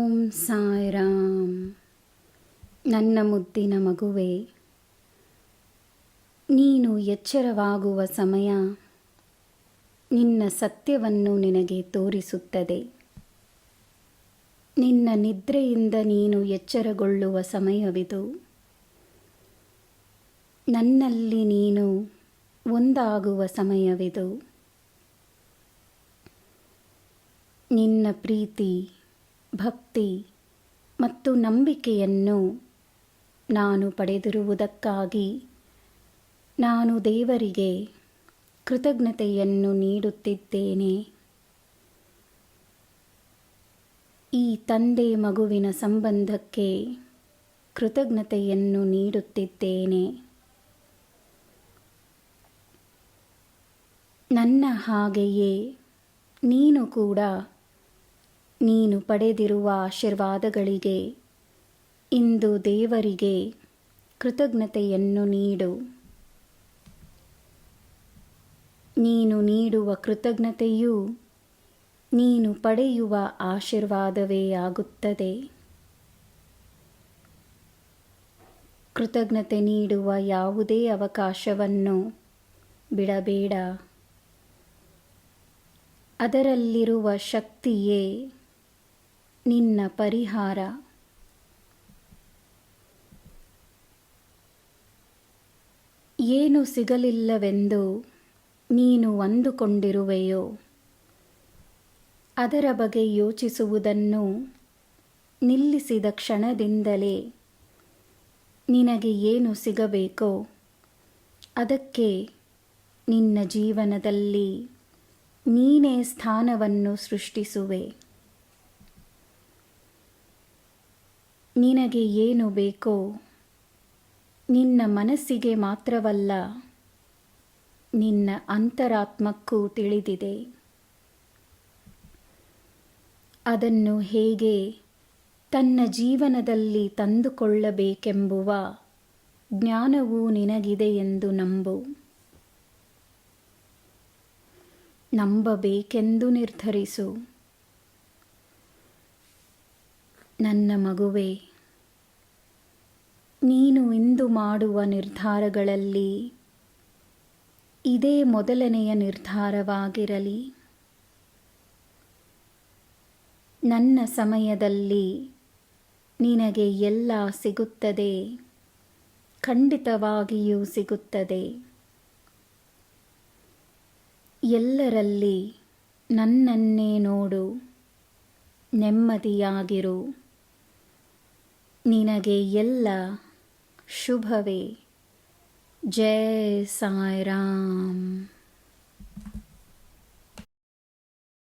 ಓಂ ಸಾಯಿರಾಮ್. ನನ್ನ ಮುದ್ದಿನ ಮಗುವೆ, ನೀನು ಎಚ್ಚರವಾಗುವ ಸಮಯ ನಿನ್ನ ಸತ್ಯವನ್ನು ನಿನಗೆ ತೋರಿಸುತ್ತದೆ. ನಿನ್ನ ನಿದ್ರೆಯಿಂದ ನೀನು ಎಚ್ಚರಗೊಳ್ಳುವ ಸಮಯವಿದು. ನನ್ನಲ್ಲಿ ನೀನು ಒಂದಾಗುವ ಸಮಯವಿದು. ನಿನ್ನ ಪ್ರೀತಿ, ಭಕ್ತಿ ಮತ್ತು ನಂಬಿಕೆಯನ್ನು ನಾನು ಪಡೆದಿರುವುದಕ್ಕಾಗಿ ನಾನು ದೇವರಿಗೆ ಕೃತಜ್ಞತೆಯನ್ನು ನೀಡುತ್ತಿದ್ದೇನೆ. ಈ ತಂದೆ ಮಗುವಿನ ಸಂಬಂಧಕ್ಕೆ ಕೃತಜ್ಞತೆಯನ್ನು ನೀಡುತ್ತಿದ್ದೇನೆ. ನನ್ನ ಹಾಗೆಯೇ ನೀನು ಕೂಡ ನೀನು ಪಡೆದಿರುವ ಆಶೀರ್ವಾದಗಳಿಗೆ ಇಂದು ದೇವರಿಗೆ ಕೃತಜ್ಞತೆಯನ್ನು ನೀಡು. ನೀನು ನೀಡುವ ಕೃತಜ್ಞತೆಯು ನೀನು ಪಡೆಯುವ ಆಶೀರ್ವಾದವೇ ಆಗುತ್ತದೆ. ಕೃತಜ್ಞತೆ ನೀಡುವ ಯಾವುದೇ ಅವಕಾಶವನ್ನು ಬಿಡಬೇಡ. ಅದರಲ್ಲಿರುವ ಶಕ್ತಿಯೇ ನಿನ್ನ ಪರಿಹಾರ. ಏನು ಸಿಗಲಿಲ್ಲವೆಂದು ನೀನು ಅಂದುಕೊಂಡಿರುವೆಯೋ ಅದರ ಬಗ್ಗೆ ಯೋಚಿಸುವುದನ್ನು ನಿಲ್ಲಿಸಿದ ಕ್ಷಣದಿಂದಲೇ ನಿನಗೆ ಏನು ಸಿಗಬೇಕೋ ಅದಕ್ಕೆ ನಿನ್ನ ಜೀವನದಲ್ಲಿ ನೀನೇ ಸ್ಥಾನವನ್ನು ಸೃಷ್ಟಿಸುವೆ. ನಿನಗೆ ಏನು ಬೇಕೋ ನಿನ್ನ ಮನಸ್ಸಿಗೆ ಮಾತ್ರವಲ್ಲ, ನಿನ್ನ ಅಂತರಾತ್ಮಕ್ಕೂ ತಿಳಿದಿದೆ. ಅದನ್ನು ಹೇಗೆ ತನ್ನ ಜೀವನದಲ್ಲಿ ತಂದುಕೊಳ್ಳಬೇಕೆಂಬುವ ಜ್ಞಾನವೂ ನಿನಗಿದೆ ಎಂದು ನಂಬು. ನಂಬಬೇಕೆಂದು ನಿರ್ಧರಿಸು. ನನ್ನ ಮಗುವೆ, ನೀನು ಇಂದು ಮಾಡುವ ನಿರ್ಧಾರಗಳಲ್ಲಿ ಇದೇ ಮೊದಲನೆಯ ನಿರ್ಧಾರವಾಗಿರಲಿ. ನನ್ನ ಸಮಯದಲ್ಲಿ ನಿನಗೆ ಎಲ್ಲ ಸಿಗುತ್ತದೆ, ಖಂಡಿತವಾಗಿಯೂ ಸಿಗುತ್ತದೆ. ಎಲ್ಲರಲ್ಲಿ ನನ್ನನ್ನೇ ನೋಡು, ನೆಮ್ಮದಿಯಾಗಿರು. ನಿನಗೆ ಎಲ್ಲ ಶುಭವೇ. ಜೈ ಸಾಯಿರಾಮ್.